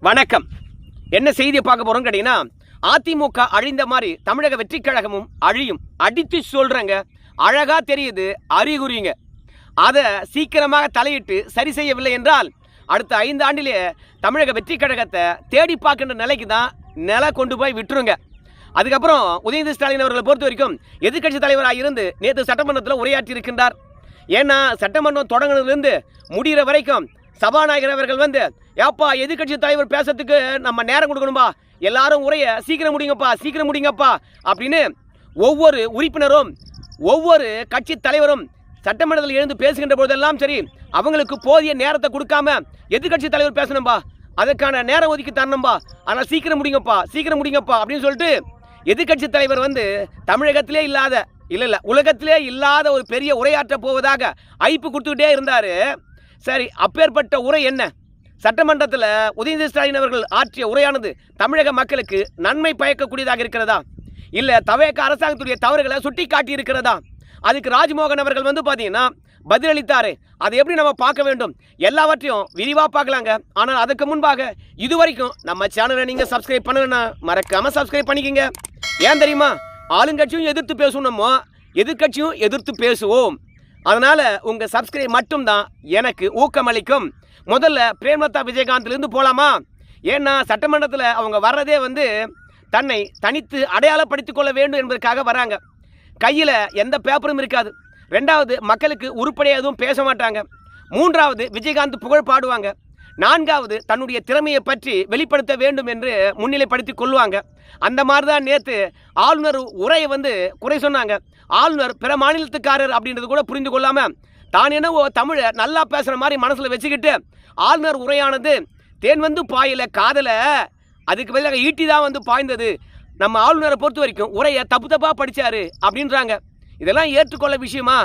வணக்கம். என்ன செய்தியை பார்க்க போறோம் கேட்டீங்கன்னா, அதிமுக அழிந்த மாதிரி தமிழக வெற்றி கழகமும் அழியும். அடித்து சொல்றேங்க, அழகா தெரியுது, அறிகுறிங்க. அதை சீக்கிரமாக தலையிட்டு சரி செய்யவில்லை என்றால் அடுத்த 5 ஆண்டிலே தமிழக வெற்றி கழகத்தை தேடி பார்க்கின்ற நிலைக்கு தான் நிலை கொண்டு போய் விட்டுருங்க. அதுக்கப்புறம் உதயநிதி ஸ்டாலின் அவர்களை பொறுத்த வரைக்கும் எதிர்கட்சி தலைவராக இருந்து நேற்று சட்டமன்றத்தில் உரையாற்றி இருக்கின்றார். ஏன்னா சட்டமன்றம் தொடங்கினதுலேருந்து முடிகிற வரைக்கும் சபாநாயகர் அவர்கள் ஏப்பா எதிர்கட்சி தலைவர் பேசுறதுக்கு நம்ம நேரம் கொடுக்கணும்பா, எல்லாரும் உரையை சீக்கிரம் முடிங்கப்பா அப்படின்னு ஒவ்வொரு உறுப்பினரும் ஒவ்வொரு கட்சி தலைவரும் சட்டமன்றத்தில் எழுந்து பேசுகின்ற போதெல்லாம் சரி, அவங்களுக்கு போதிய நேரத்தை கொடுக்காம எதிர்கட்சி தலைவர் பேசணும்பா, அதுக்கான நேரம் ஒதுக்கி தரணும்பா, ஆனால் சீக்கிரம் முடிங்கப்பா அப்படின்னு சொல்லிட்டு எதிர்கட்சி தலைவர் தமிழகத்திலே இல்லாத இல்லை உலகத்திலே இல்லாத ஒரு பெரிய உரையாற்ற போவதாக ஐப்பு கொடுத்துக்கிட்டே இருந்தார். சரி, அப்பேற்பட்ட உரை என்ன? சட்டமன்றத்தில் உதயநிதி ஸ்டாலின் அவர்கள் ஆற்றிய உரையானது தமிழக மக்களுக்கு நன்மை பயக்கக்கூடியதாக இருக்கிறதா, இல்லை தவேக அரசாங்கத்துடைய தவறுகளை சுட்டி காட்டி இருக்கிறதா? அதுக்கு ராஜ்மோகன் அவர்கள் பார்த்தீங்கன்னா பதிலளித்தாரு. அதை எப்படி நம்ம பார்க்க வேண்டும், எல்லாவற்றையும் விரிவாக பார்க்கலாங்க. ஆனால் அதுக்கு முன்பாக இதுவரைக்கும் நம்ம சேனலை நீங்கள் சப்ஸ்கிரைப் பண்ணலன்னா மறக்காமல் சப்ஸ்கிரைப் பண்ணிக்கோங்க. ஏன் தெரியுமா, ஆளுங்கட்சியும் எதிர்த்து பேசணுமோ எதிர்கட்சியும் எதிர்த்து பேசுவோம். அதனால் உங்கள் சப்ஸ்கிரைப் மட்டும்தான் எனக்கு ஊக்கமளிக்கும். முதல்ல பிரேமலதா விஜயகாந்த்லேருந்து போகலாமா? ஏன்னா சட்டமன்றத்தில் அவங்க வர்றதே தன்னை தனித்து அடையாளப்படுத்திக் கொள்ள வேண்டும் என்பதற்காக வராங்க. கையில் எந்த பேப்பரும் இருக்காது. 2வது, மக்களுக்கு உருப்படியாக எதுவும் பேச மாட்டாங்க. 3வது, விஜயகாந்த் புகழ் பாடுவாங்க. 4வது, தன்னுடைய திறமையை பற்றி வெளிப்படுத்த வேண்டும் என்று முன்னிலைப்படுத்தி கொள்வாங்க. அந்த மாதிரி தான் நேற்று ஆளுநர் உரையை குறை சொன்னாங்க. ஆளுநர் பிற மாநிலத்துக்காரர் அப்படின்றது கூட புரிந்து கொள்ளாமல் தான் என்னவோ தமிழை நல்லா பேசுகிற மாதிரி மனசில் வச்சுக்கிட்டு ஆளுநர் உரையானது தேன் பாயில காதலை அதுக்கு பதிலாக ஈட்டி தான் பாய்ந்தது, நம்ம ஆளுநரை பொறுத்த வரைக்கும் உரையை தப்பாக படித்தார் அப்படின்றாங்க. இதெல்லாம் ஏற்றுக்கொள்ள விஷயமா?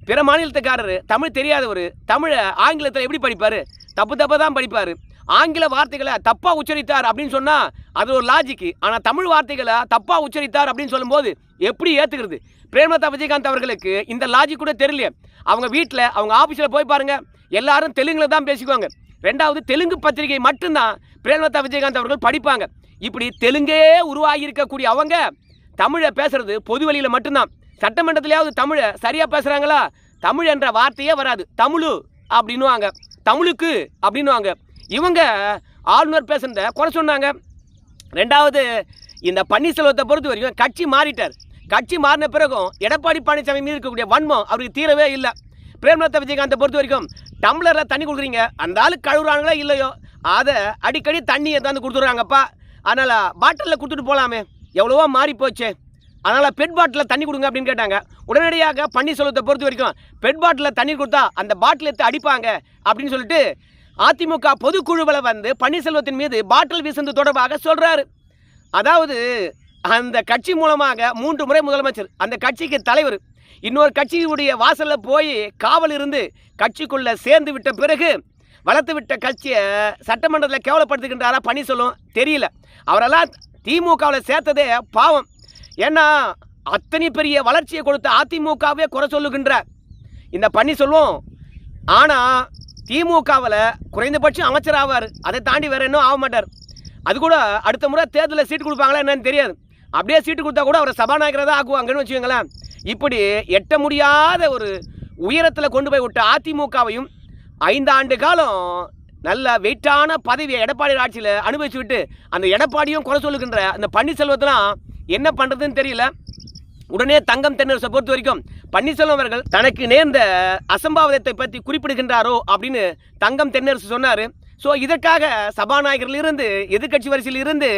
பிற மாநிலத்துக்காரர் தமிழ் தெரியாதவர் தமிழை ஆங்கிலத்தில் எப்படி படிப்பார்? தப்பாக தான் படிப்பார். ஆங்கில வார்த்தைகளை தப்பாக உச்சரித்தார் அப்படின்னு சொன்னால் அது ஒரு லாஜிக்கு. ஆனால் தமிழ் வார்த்தைகளை தப்பாக உச்சரித்தார் அப்படின்னு சொல்லும்போது எப்படி ஏற்றுக்கிறது? பிரேமலதா விஜயகாந்த் அவர்களுக்கு இந்த லாஜிக் கூட தெரியலையே. அவங்க வீட்டில் அவங்க ஆஃபீஸில் போய் பாருங்கள், எல்லாரும் தெலுங்கில் தான் பேசிக்குவாங்க. 2வது, தெலுங்கு பத்திரிகை மட்டும்தான் பிரேமலதா விஜயகாந்த் அவர்கள் படிப்பாங்க. இப்படி தெலுங்கே உருவாகி இருக்கக்கூடிய அவங்க தமிழை பேசுறது பொது வழியில் மட்டும்தான். சட்டமன்றத்திலேயாவது தமிழை சரியாக பேசுகிறாங்களா? தமிழ் என்ற வார்த்தையே வராது, தமிழு அப்படின்னுவாங்க, தமிழுக்கு அப்படின்னுவாங்க. இவங்க ஆளுநர் பேசுறத குறை சொன்னாங்க. 2வது, இந்த பன்னீர்செல்வத்தை பொறுத்த வரைக்கும் கட்சி மாறிட்டார். கட்சி மாறின பிறகும் எடப்பாடி பழனிசாமி மீது இருக்கக்கூடிய வன்மம் அவருக்கு தீரவே இல்லை. பிரேமலதா விஜயகாந்தை பொறுத்த வரைக்கும் டம்ளரில் தண்ணி கொடுக்குறீங்க, அந்த ஆளு கழுவுறாங்களோ இல்லையோ அதை அடிக்கடி தண்ணியை தந்து கொடுத்துட்றாங்கப்பா, அதனால் பாட்டிலில் கொடுத்துட்டு போகலாமே, எவ்வளவோ மாறி போச்சு, அதனால் பெட் பாட்டிலில் தண்ணி கொடுங்க அப்படின்னு கேட்டாங்க. உடனடியாக பன்னீர்செல்வத்தை பொறுத்த வரைக்கும் பெட் பாட்டிலில் தண்ணி கொடுத்தா அந்த பாட்டில் எடுத்து அடிப்பாங்க அப்படின்னு சொல்லிட்டு அதிமுக பொதுக்குழுவில் பன்னீர்செல்வத்தின் மீது பாட்டில் வீசுவது தொடர்பாக சொல்கிறாரு. அதாவது அந்த கட்சி மூலமாக 3 முறை முதலமைச்சர், அந்த கட்சிக்கு தலைவர், இன்னொரு கட்சியுடைய வாசலில் போய் காவல் இருந்து கட்சிக்குள்ளே சேர்ந்து விட்ட பிறகு வளர்த்து விட்ட கட்சியை சட்டமன்றத்தில் கேவலப்படுத்துகின்றாரா பன்னீர்செல்வம் தெரியல. அவரெல்லாம் திமுகவில் சேர்த்ததே பாவம். ஏன்னா அத்தனை பெரிய வளர்ச்சியை கொடுத்த அதிமுகவே குறை சொல்லுகின்றார் இந்த பன்னீர்செல்வம். ஆனால் திமுகவில் குறைந்தபட்சம் அமைச்சர் ஆவார், அதை தாண்டி வேறு இன்னும் ஆக மாட்டார். அது கூட அடுத்த முறை தேர்தலில் சீட்டு கொடுப்பாங்களா என்னன்னு தெரியாது. அப்படியே சீட்டு கொடுத்தா கூட அவரை சபாநாயகரை தான் ஆக்குவாங்கன்னு வச்சுக்கோங்களேன். இப்படி எட்ட முடியாத ஒரு உயரத்தில் கொண்டு போய் விட்ட அதிமுகவையும் 5 ஆண்டு காலம் நல்ல வெயிட்டான பதவியை எடப்பாடி ஆட்சியில் அனுபவிச்சு விட்டு அந்த எடப்பாடியும் குறை சொல்லுகின்ற அந்த பன்னீர்செல்வத்தெல்லாம் என்ன பண்ணுறதுன்னு தெரியல. உடனே தங்கம் தென்னரசை பொறுத்த வரைக்கும் பன்னீர்செல்வம் அவர்கள் தனக்கு நேர்ந்த அசம்பாவிதத்தை பற்றி குறிப்பிடுகின்றாரோ அப்படின்னு தங்கம் தென்னரசு சொன்னார். ஸோ இதற்காக சபாநாயகரிலிருந்து எதிர்கட்சி வரிசையில் இருந்து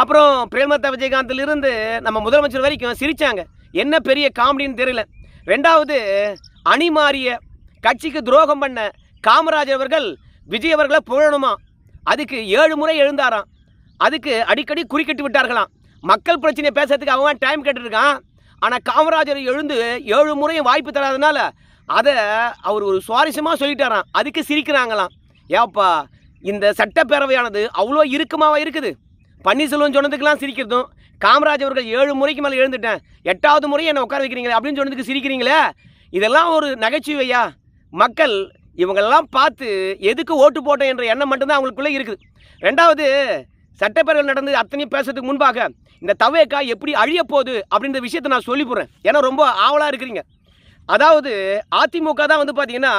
அப்புறம் பிரேமலதா விஜயகாந்திலிருந்து நம்ம முதலமைச்சர் வரைக்கும் சிரித்தாங்க. என்ன பெரிய காமெடின்னு தெரியல. 2வது, அணி மாறிய கட்சிக்கு துரோகம் பண்ண காமராஜர் அவர்கள் விஜய் அவர்களை புகழணுமா, அதுக்கு 7 முறை எழுந்தாராம். அதுக்கு அடிக்கடி குறுக்கிட்டு விட்டார்களாம். மக்கள் பிரச்சனையை பேசுறதுக்கு அவன் டைம் கேட்டுருக்கான். ஆனால் காமராஜர் எழுந்து 7 முறையும் வாய்ப்பு தராதனால அதை அவர் ஒரு சுவாரஸ்யமாக சொல்லிட்டாராம். அதுக்கு சிரிக்கிறாங்களாம். ஏப்பா, இந்த சட்டப்பேரவையானது அவ்வளோ இறுக்கமாக இருக்குது. பன்னீர்செல்வம் சொன்னதுக்கெல்லாம் சிரிக்கிறதும், காமராஜ் அவர்கள் 7 முறைக்கு மேலே எழுந்துட்டேன், 8வது முறை என்னை உட்கார வைக்கிறீங்களே அப்படின்னு சொன்னதுக்கு சிரிக்கிறீங்களே, இதெல்லாம் ஒரு நகைச்சுவையா? மக்கள் இவங்களெல்லாம் பார்த்து எதுக்கு ஓட்டு போட்டோம் என்ற எண்ணம் மட்டும்தான் அவங்களுக்குள்ளே இருக்குது. ரெண்டாவது, சட்டப்பேரவை நடந்து அத்தனையும் பேசுறதுக்கு முன்பாக இந்த தவேகா எப்படி அழிய போகுது அப்படின்ற விஷயத்தை நான் சொல்லி போகிறேன். ஏன்னா ரொம்ப ஆவலாக இருக்கிறீங்க. அதாவது அதிமுக தான் வந்து பார்த்தீங்கன்னா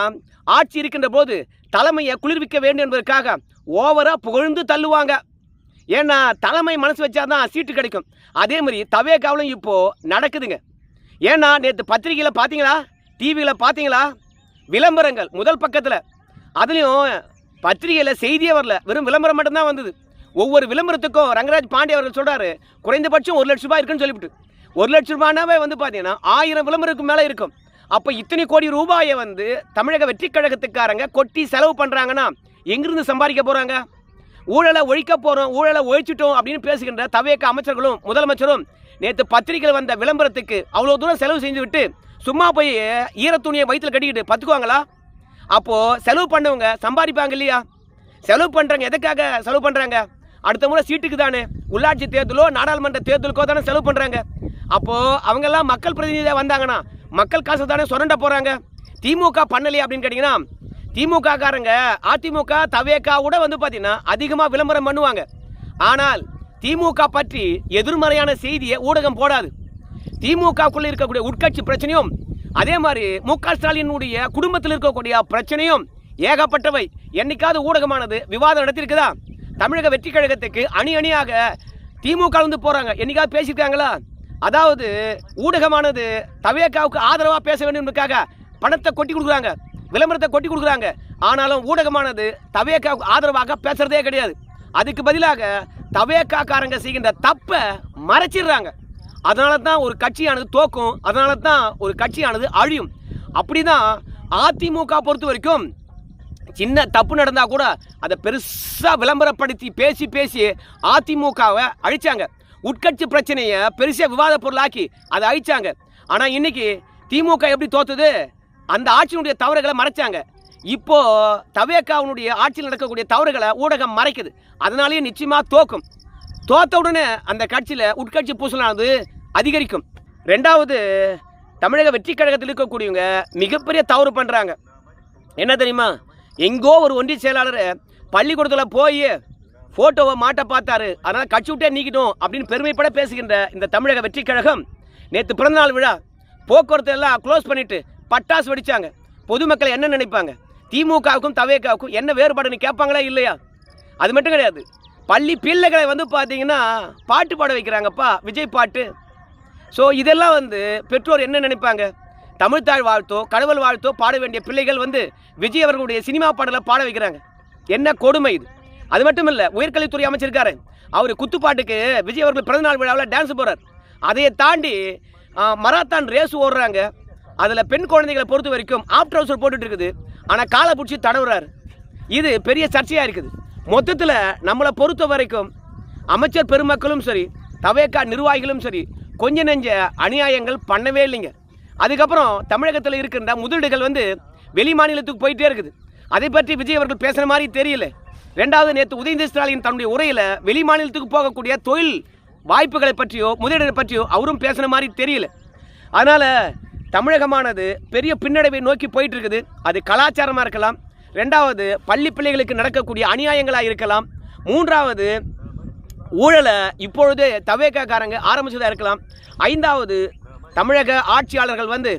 ஆட்சி இருக்கின்ற போது தலைமையை குளிர்விக்க வேண்டும் என்பதற்காக ஓவராக புகழ்ந்து தள்ளுவாங்க. ஏன்னா தலைமை மனசு வச்சாதான் சீட்டு கிடைக்கும். அதே மாதிரி தவேகாவிலும் இப்போது நடக்குதுங்க. ஏன்னா நேற்று பத்திரிகையில் பார்த்தீங்களா, டிவியில் பார்த்தீங்களா, விளம்பரங்கள் முதல் பக்கத்தில், அதுலேயும் பத்திரிகையில் செய்தியே வரல, வெறும் விளம்பரம் மட்டும்தான் வந்தது. ஒவ்வொரு விளம்பரத்துக்கும் ரங்கராஜ் பாண்டே அவர்கள் சொல்கிறாரு குறைந்தபட்சம் 1 லட்ச ரூபாய் இருக்குன்னு சொல்லிவிட்டு, 1 லட்ச ரூபாய்னாவே வந்து பார்த்தீங்கன்னா 1000 விளம்பரத்துக்கு மேலே இருக்கும். அப்போ இத்தனை கோடி ரூபாயை வந்து தமிழக வெற்றி கழகத்துக்காரங்க கொட்டி செலவு பண்ணுறாங்கன்னா எங்கிருந்து சம்பாதிக்க போகிறாங்க? ஊழலை ஒழிக்க போகிறோம், ஊழலை ஒழிச்சிட்டோம் அப்படின்னு பேசுகின்ற தவேக அமைச்சர்களும் முதலமைச்சரும் நேற்று பத்திரிகையில் வந்த விளம்பரத்துக்கு அவ்வளோ தூரம் செலவு செஞ்சு விட்டு சும்மா போய் ஈரத்துணியை வயிற்றில் கட்டிக்கிட்டு பத்துக்குவாங்களா? அப்போது செலவு பண்ணவங்க சம்பாதிப்பாங்க இல்லையா? செலவு பண்ணுறாங்க, எதுக்காக செலவு பண்ணுறாங்க? அடுத்த முறை சீட்டுக்கு தானே, உள்ளாட்சி தேர்தலோ நாடாளுமன்ற தேர்தலுக்கோ தானே செலவு பண்ணுறாங்க. அப்போது அவங்கெல்லாம் மக்கள் பிரதிநிதியாக வந்தாங்கன்னா மக்கள் காசு தானே சுரண்ட போகிறாங்க. திமுக பண்ணலையா அப்படின்னு கேட்டிங்கன்னா, திமுக காரங்க அதிமுக தவேகாவோட வந்து பார்த்தீங்கன்னா அதிகமாக விளம்பரம் பண்ணுவாங்க. ஆனால் திமுக பற்றி எதிர்மறையான செய்தியை ஊடகம் போடாது. திமுகக்குள்ளே இருக்கக்கூடிய உட்கட்சி பிரச்சனையும் அதே மாதிரி மு.க. ஸ்டாலினுடைய குடும்பத்தில் இருக்கக்கூடிய பிரச்சனையும் ஏகப்பட்டவை. என்னைக்காவது ஊடகமானது விவாதம் நடத்தியிருக்குதா? தமிழக வெற்றி கழகத்துக்கு அணி அணியாக திமுக வந்து போகிறாங்க, என்னைக்காவது பேசியிருக்காங்களா? அதாவது ஊடகமானது தவேகாவுக்கு ஆதரவாக பேச வேண்டும் என்பதற்காக பணத்தை கொட்டி கொடுக்குறாங்க, விளம்பரத்தை கொட்டி கொடுக்குறாங்க. ஆனாலும் ஊடகமானது தவேகாவுக்கு ஆதரவாக பேசுறதே கிடையாது. அதுக்கு பதிலாக தவேகா காரங்க செய்கின்ற தப்பை மறைச்சிடுறாங்க. அதனால தான் ஒரு கட்சியானது தோக்கும், அதனால தான் ஒரு கட்சியானது அழியும். அப்படி தான் அதிமுக பொறுத்த வரைக்கும் சின்ன தப்பு நடந்தால் கூட அதை பெருசாக விளம்பரப்படுத்தி பேசி பேசி அதிமுகவை அழிச்சாங்க. உட்கட்சி பிரச்சனையை பெருசாக விவாத பொருளாக்கி அதை அழிச்சாங்க. ஆனால் இன்னைக்கு திமுக எப்படி தோத்துது? அந்த ஆட்சியினுடைய தவறுகளை மறைச்சாங்க. இப்போ தவேகாவுடைய ஆட்சியில் நடக்கக்கூடிய தவறுகளை ஊடகம் மறைக்குது. அதனாலேயே நிச்சயமாக தோக்கும். தோத்த உடனே அந்த கட்சியில் உட்கட்சி பூசலானது அதிகரிக்கும். ரெண்டாவது, தமிழக வெற்றி கழகத்தில் இருக்கக்கூடியவங்க மிகப்பெரிய தவறு பண்ணுறாங்க. என்ன தெரியுமா? எங்கோ ஒரு ஒன்றிய செயலாளர் பள்ளிக்கூடத்தில் போய் ஃபோட்டோவை மாட்ட பார்த்தாரு, அதனால் கட்சி விட்டே நீக்கிட்டோம் அப்படின்னு பெருமைப்பட பேசுகின்ற இந்த தமிழக வெற்றி கழகம் நேற்று பிறந்தநாள் விழா போக்குவரத்து எல்லாம் க்ளோஸ் பண்ணிவிட்டு பட்டாசு வெடித்தாங்க. பொதுமக்கள் என்ன நினைப்பாங்க? திமுகவுக்கும் தவேகாவுக்கும் என்ன வேறுபாடுன்னு கேட்பாங்களா இல்லையா? அது மட்டும் கிடையாது, பள்ளி பிள்ளைகளை வந்து பார்த்தீங்கன்னா பாட்டு பாட வைக்கிறாங்கப்பா, விஜய் பாட்டு. ஸோ இதெல்லாம் வந்து பெற்றோர் என்ன நினைப்பாங்க? தமிழ்த்தாழ் வாழ்த்தோ கடவுள் வாழ்த்தோ பாட வேண்டிய பிள்ளைகள் வந்து விஜய் அவர்களுடைய சினிமா பாடலை பாட வைக்கிறாங்க. என்ன கொடுமை இது! அது மட்டும் இல்லை, உயர்கல்வித்துறை அமைச்சிருக்காரு, அவர் குத்துப்பாட்டுக்கு விஜய் அவர்கள் பிறந்தநாள் விழாவில் டான்ஸ் போகிறார். அதையை தாண்டி மராத்தான் ரேஸ் ஓடுறாங்க. அதில் பெண் குழந்தைகளை பொறுத்த வரைக்கும் ஆஃப்டர் ஹவுஸ் போட்டுட்டு இருக்குது, ஆனால் காலை பிடிச்சி தடவுறாரு. இது பெரிய சர்ச்சையாக இருக்குது. மொத்தத்தில் நம்மளை பொறுத்த வரைக்கும் அமைச்சர் பெருமக்களும் சரி, தவேகா நிர்வாகிகளும் சரி, கொஞ்ச நெஞ்ச அநியாயங்கள் பண்ணவே இல்லைங்க. அதுக்கப்புறம் தமிழகத்தில் இருக்கின்ற முதலீடுகள் வந்து வெளி மாநிலத்துக்கு போயிட்டே இருக்குது. அதை பற்றி விஜய் அவர்கள் பேசுகிற மாதிரி தெரியல. ரெண்டாவது, நேற்று உதயநிதி ஸ்டாலின் தன்னுடைய உரையில் வெளி மாநிலத்துக்கு போகக்கூடிய தொழில் வாய்ப்புகளை பற்றியோ முதலீடுகளை பற்றியோ அவரும் பேசுகிற மாதிரி தெரியல. அதனால் தமிழகமானது பெரிய பின்னடைவை நோக்கி போயிட்டு இருக்குது. அது கலாச்சாரமாக இருக்கலாம், ரெண்டாவது பள்ளி பிள்ளைகளுக்கு நடக்கக்கூடிய அநியாயங்களாக இருக்கலாம், மூன்றாவது ஊழலை இப்பொழுது தவேகாக்காரங்க ஆரம்பிச்சதாக இருக்கலாம், ஐந்தாவது தமிழக ஆட்சியாளர்கள் வந்து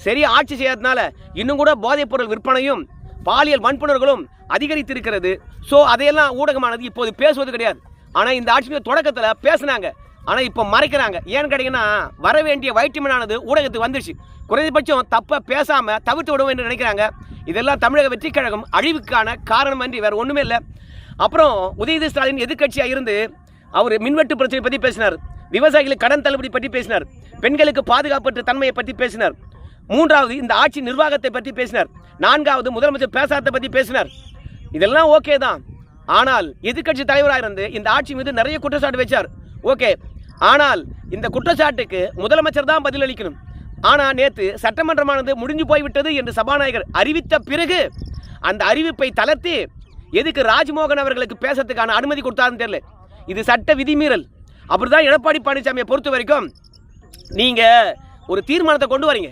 சரியாக ஆட்சி செய்யாததுனால இன்னும் கூட போதைப்பொருள் விற்பனையும் பாலியல் வன்புணர்களும் அதிகரித்திருக்கிறது. ஸோ அதையெல்லாம் ஊடகமானது இப்போது பேசுவது கிடையாது. ஆனால் இந்த ஆட்சியுடைய தொடக்கத்தில் பேசுனாங்க, ஆனால் இப்போ மறைக்கிறாங்க. ஏன்னு கேட்டிங்கன்னா, வர வேண்டிய வைட்டமினானது ஊடகத்துக்கு வந்துடுச்சு. குறைந்தபட்சம் தப்பை பேசாமல் தவிர்த்து விடுவோம் என்று நினைக்கிறாங்க. இதெல்லாம் தமிழக வெற்றி கழகம் அழிவுக்கான காரணம் அன்றி வேறு ஒன்றுமே இல்லை. அப்புறம் உதயநிதி ஸ்டாலின் எதிர்க்கட்சியாக இருந்து அவர் மின்வெட்டு பிரச்சனை பற்றி பேசினார், விவசாயிகளுக்கு கடன் தள்ளுபடி பற்றி பேசினார், பெண்களுக்கு பாதுகாப்பற்ற தன்மையை பற்றி பேசினார், மூன்றாவது இந்த ஆட்சி நிர்வாகத்தை பற்றி பேசினார், நான்காவது முதலமைச்சர் பேசாததை பற்றி பேசினார். இதெல்லாம் ஓகே தான். ஆனால் எதிர்க்கட்சி தலைவராக இருந்து இந்த ஆட்சி மீது நிறைய குற்றச்சாட்டு வச்சார். ஓகே, ஆனால் இந்த குற்றச்சாட்டுக்கு முதலமைச்சர் தான் பதிலளிக்கணும். ஆனால் நேற்று சட்டமன்றமானது முடிஞ்சு போய்விட்டது என்று சபாநாயகர் அறிவித்த பிறகு அந்த அறிவிப்பை தளர்த்தி எதுக்கு ராஜ்மோகன் அவர்களுக்கு பேசுறதுக்கான அனுமதி கொடுத்தாருன்னு தெரியல. இது சட்ட விதிமீறல். அப்படிதான் எடப்பாடி பழனிசாமியை பொறுத்த வரைக்கும் நீங்கள் ஒரு தீர்மானத்தை கொண்டு வரீங்க,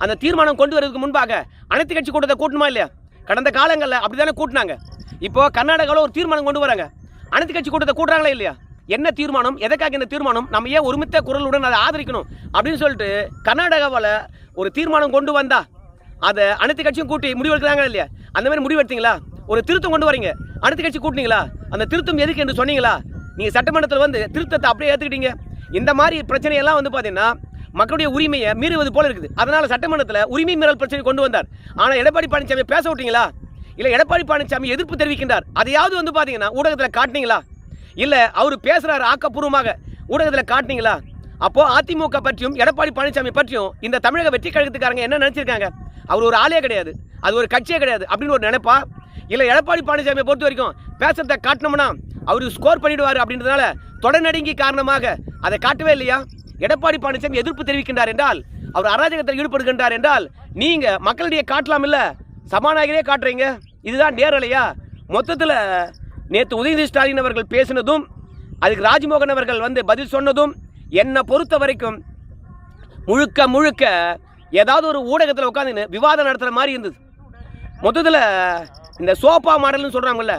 அந்த தீர்மானம் கொண்டு வரதுக்கு முன்பாக அனைத்து கட்சி கூட்டத்தை கூட்டணுமா இல்லையா? கடந்த காலங்களில் அப்படி தானே கூட்டினாங்க. இப்போ கர்நாடகாவில் ஒரு தீர்மானம் கொண்டு வராங்க. அனைத்து கட்சி கூட்டத்தை கூட்டுறாங்களா இல்லையா? என்ன தீர்மானம், எதற்காக இந்த தீர்மானம், நம்ம ஏன் ஒருமித்த குரலுடன் அதை ஆதரிக்கணும் அப்படின்னு சொல்லிட்டு கர்நாடகாவில் ஒரு தீர்மானம் கொண்டு வந்தா அதை அனைத்து கட்சியும் கூட்டி முடிவெடுக்கிறாங்க இல்லையா? அந்த மாதிரி முடிவெடுத்தீங்களா? ஒரு திருத்தம் கொண்டு வரீங்க, அனைத்து கட்சி கூட்டினீங்களா? அந்த திருத்தம் எதுக்கு என்று சொன்னீங்களா? நீங்கள் சட்டமன்றத்தில் வந்து திருத்தத்தை அப்படியே ஏற்றுக்கிட்டீங்க. இந்த மாதிரி பிரச்சனையெல்லாம் வந்து பார்த்தீங்கன்னா மக்களுடைய உரிமையை மீறுவது போல இருக்குது. அதனால் சட்டமன்றத்தில் உரிமை மீறல் பிரச்சனை கொண்டு வந்தார். ஆனால் எடப்பாடி பழனிசாமி பேச விட்டீங்களா? இல்லை எடப்பாடி பழனிசாமி எதிர்ப்பு தெரிவிக்கின்றார், அதையாவது வந்து பார்த்தீங்கன்னா ஊடகத்தில் காட்டினீங்களா? இல்லை அவர் பேசுகிறார் ஆக்கப்பூர்வமாக, ஊடகத்தில் காட்டினீங்களா? அப்போது அதிமுக பற்றியும் எடப்பாடி பழனிசாமி பற்றியும் இந்த தமிழக வெற்றி கழகத்துக்காரங்க என்ன நினச்சிருக்காங்க? அவர் ஒரு ஆளே கிடையாது, அது ஒரு கட்சியே கிடையாது அப்படின்னு ஒரு நினைப்பா? இல்லை எடப்பாடி பழனிசாமியை பொறுத்த வரைக்கும் பேசுறதை காட்டினோம்னா அவருக்கு ஸ்கோர் பண்ணிடுவார் அப்படின்றதுனால தொடர்நடுங்கி காரணமாக அதை காட்டவே இல்லையா? எடப்பாடி பழனிசாமி எதிர்ப்பு தெரிவிக்கின்றார் என்றால், அவர் அராஜகத்தில் ஈடுபடுகின்றார் என்றால் நீங்கள் மக்களிடையே காட்டலாம், இல்லை சபாநாயகரே காட்டுறீங்க. இதுதான் நேரலையா? மொத்தத்தில் நேற்று உதயநிதி ஸ்டாலின் அவர்கள் பேசினதும் அதுக்கு ராஜ்மோகன் அவர்கள் வந்து பதில் சொன்னதும் என்னை பொறுத்த வரைக்கும் முழுக்க முழுக்க ஏதாவது ஒரு ஊடகத்தில் உட்காந்து விவாதம் நடத்துகிற மாதிரி இருந்தது. மொத்தத்தில் இந்த சோபா மாடல்னு சொல்கிறாங்கல்ல,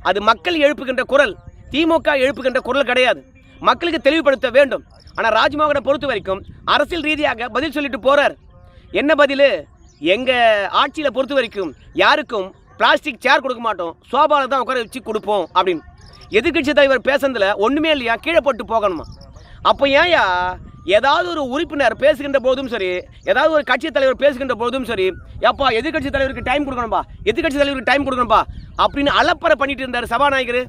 அது மக்கள் எழுப்புகின்ற குரல், திமுக எழுப்புகின்ற குரல் கிடையாது. மக்களுக்கு தெளிவுபடுத்த வேண்டும். ஆனால் ராஜ்மோகனை பொறுத்த வரைக்கும் அரசியல் ரீதியாக பதில் சொல்லிட்டு போகிறார். என்ன பதில்? எங்கள் ஆட்சியில் பொறுத்த வரைக்கும் யாருக்கும் பிளாஸ்டிக் சேர் கொடுக்க மாட்டோம், சோபாவில் தான் உட்கார வச்சு கொடுப்போம் அப்படின்னு. எதிர்கட்சி தலைவர் பேசுனதில் ஒன்றுமே இல்லையா? கீழே போட்டு போகணுமா? அப்போ ஏன்யா ஏதாவது ஒரு உறுப்பினர் பேசுகின்ற போதும் சரி, ஏதாவது ஒரு கட்சி தலைவர் பேசுகின்ற போதும் சரி, எப்பா எதிர்கட்சி தலைவருக்கு டைம் கொடுக்கணும்பா, எதிர்கட்சி தலைவருக்கு டைம் கொடுக்கணும்பா அப்படின்னு அலப்பறை பண்ணிட்டு இருந்தார் சபாநாயகர்.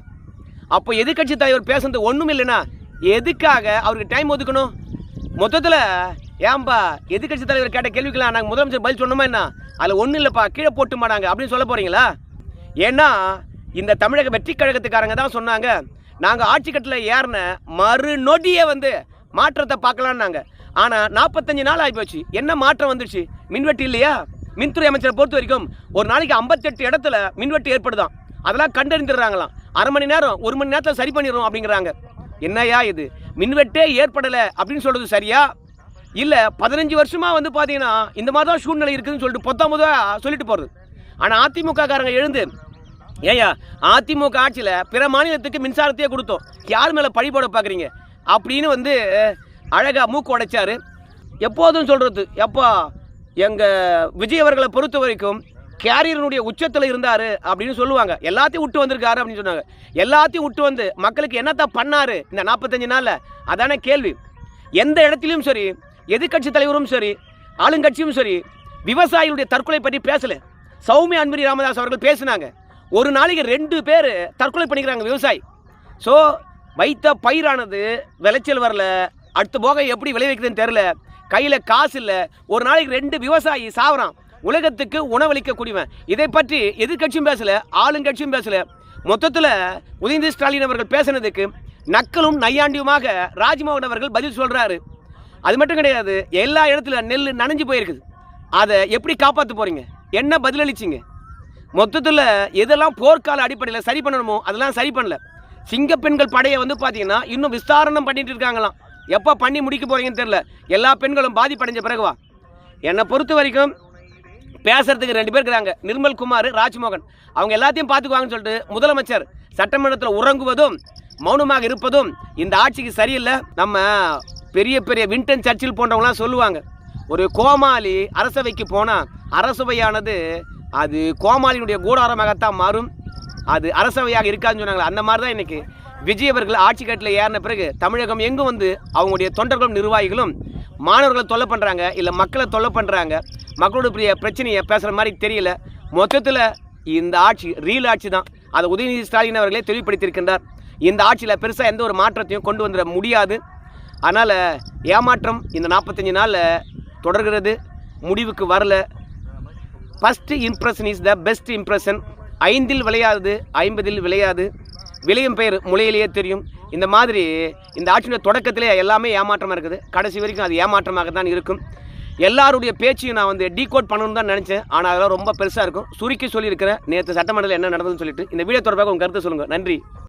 அப்போ எதிர்கட்சி தலைவர் பேசுறது ஒன்றும் இல்லைன்னா எதுக்காக அவருக்கு டைம் ஒதுக்கணும்? மொத்தத்தில் ஏன்பா எதிர்கட்சி தலைவர் கேட்ட கேள்விக்கலாம் நாங்கள் முதலமைச்சர் பதில் சொன்னோமா என்ன? அதில் ஒன்றும் இல்லைப்பா, கீழே போட்டு மாட்டாங்க அப்படின்னு சொல்ல போகிறீங்களா? ஏன்னா இந்த தமிழக வெற்றி கழகத்துக்காரங்க தான் சொன்னாங்க, நாங்கள் ஆட்சி கட்டில் ஏறின மறு நொடியே வந்து மாற்றத்தை பார்க்கலான்னாங்க. ஆனால் 45 நாள் ஆகிப்போச்சு. என்ன மாற்றம் வந்துடுச்சு? மின்வெட்டு இல்லையா? மின்துறை அமைச்சரை பொறுத்த வரைக்கும் ஒரு நாளைக்கு 58 இடத்துல மின்வெட்டு ஏற்படுதான். அதெல்லாம் கண்டறிந்துடுறாங்களாம். அரை மணி நேரம் 1 மணி நேரத்தில் சரி பண்ணிடுறோம் அப்படிங்கிறாங்க. என்னையா இது? மின்வெட்டே ஏற்படலை அப்படின்னு சொல்கிறது சரியா? இல்லை 15 வருஷமாக வந்து பார்த்தீங்கன்னா இந்த மாதிரி தான் சூழ்நிலை இருக்குதுன்னு சொல்லிட்டு பொத்தாமதாக சொல்லிட்டு போகிறது. ஆனால் அதிமுக காரங்க எழுந்து, ஏயா அதிமுக ஆட்சியில் பிற மாநிலத்துக்கு மின்சாரத்தையே கொடுத்தோம், யார் மேலே பழி போட பார்க்குறீங்க அப்படின்னு வந்து அழகாக மூக்கு உடைச்சார். எப்போதும் சொல்கிறது, எப்போ எங்கள் விஜய் அவர்களை பொறுத்த வரைக்கும் கேரியனுடைய உச்சத்தில் இருந்தார் அப்படின்னு சொல்லுவாங்க. எல்லாத்தையும் விட்டு வந்திருக்காரு அப்படின்னு சொன்னாங்க. எல்லாத்தையும் விட்டு வந்து மக்களுக்கு என்னத்தான் பண்ணார் இந்த 45 நாளில்? அதான கேள்வி. எந்த இடத்துலையும் சரி, எதிர்கட்சி தலைவரும் சரி, ஆளுங்கட்சியும் சரி, விவசாயிகளுடைய தற்கொலை பற்றி பேசலை. சௌமியா அன்புமணி ராமதாஸ் அவர்கள் பேசினாங்க. ஒரு நாளைக்கு 2 பேர் தற்கொலை பண்ணிக்கிறாங்க விவசாயி. ஸோ வைத்த பயிரானது விளைச்சல் வரல, அடுத்த போக எப்படி விளைவிக்குதுன்னு தெரில, கையில் காசு இல்லை, ஒரு நாளைக்கு 2 விவசாயி சாவறான். உலகத்துக்கு உணவளிக்கக்கூடியவன். இதை பற்றி எதிர்கட்சியும் பேசலை, ஆளுங்கட்சியும் பேசலை. மொத்தத்தில் உதயநிதி ஸ்டாலின் அவர்கள் பேசினதுக்கு நக்கலும் நையாண்டியுமாக ராஜ்மோகன் அவர்கள் பதில் சொல்கிறாரு. அது மட்டும் கிடையாது, எல்லா இடத்துல நெல் நனைஞ்சு போயிருக்குது. அதை எப்படி காப்பாற்ற போகிறீங்க? என்ன பதிலளிச்சிங்க? மொத்தத்தில் எதெல்லாம் போர்க்கால அடிப்படையில் சரி பண்ணணுமோ அதெல்லாம் சரி பண்ணல. சிங்கப்பெண்கள் படையை வந்து பார்த்தீங்கன்னா இன்னும் விஸ்தாரணம் பண்ணிட்டு இருக்காங்களாம். எப்போ பண்ணி முடிக்க போகிறீங்கன்னு தெரில. எல்லா பெண்களும் பாதிப்படைஞ்ச பிறகுவா? என்னை பொறுத்த வரைக்கும் பேசுறதுக்கு 2 பேர் இருக்கிறாங்க, நிர்மல் குமார், ராஜ்மோகன். அவங்க எல்லாத்தையும் பார்த்துக்குவாங்கன்னு சொல்லிட்டு முதலமைச்சர் சட்டமன்றத்தில் உறங்குவதும் மௌனமாக இருப்பதும் இந்த ஆட்சிக்கு சரியில்லை. நம்ம பெரிய பெரிய வின்டன் சர்ச்சில் போன்றவங்களாம் சொல்லுவாங்க, ஒரு கோமாளி அரசவைக்கு போனால் அரசவையானது அது கோமாளியினுடைய கூடாரமாகத்தான் மாறும், அது அரசவையாக இருக்காதுன்னு சொன்னாங்களே. அந்த மாதிரி தான் இன்றைக்கி விஜய் அவர்கள் ஆட்சி கட்டில் ஏறின பிறகு தமிழகம் எங்கும் வந்து அவங்களுடைய தொண்டர்களும் நிர்வாகிகளும் மாணவர்களை தொல்லை பண்ணுறாங்க, இல்லை மக்களை தொல்லை பண்ணுறாங்க. மக்களோட பெரிய பிரச்சனையை பேசுகிற மாதிரி தெரியல. மொத்தத்தில் இந்த ஆட்சி ரீல் ஆட்சி தான். அதை உதயநிதி ஸ்டாலின் அவர்களே தெளிவுபடுத்தியிருக்கின்றார். இந்த ஆட்சியில் பெருசாக எந்த ஒரு மாற்றத்தையும் கொண்டு வந்துட முடியாது. அதனால் ஏமாற்றம் இந்த 45 நாளில் தொடர்கிறது, முடிவுக்கு வரல. First impression is the best impression. 5இல் விளையாது 50இல் விளையாது, விளையும் பெயர் முளையிலேயே தெரியும். இந்த மாதிரி இந்த ஆட்சியுடைய தொடக்கத்திலே எல்லாமே ஏமாற்றமாக இருக்குது, கடைசி வரைக்கும் அது ஏமாற்றமாக தான் இருக்கும். எல்லாருடைய பேச்சையும் நான் வந்து டீகோட் பண்ணணும்னு தான் நினச்சேன். ஆனால் அதெல்லாம் ரொம்ப பெருசாக இருக்கும். சுருக்கி சொல்லியிருக்கிறேன் நேற்று சட்டமன்றத்தில் என்ன நடந்ததுன்னு சொல்லிட்டு. இந்த வீடியோ தொடர்பாக உங்கள் கருத்தை சொல்லுங்கள். நன்றி.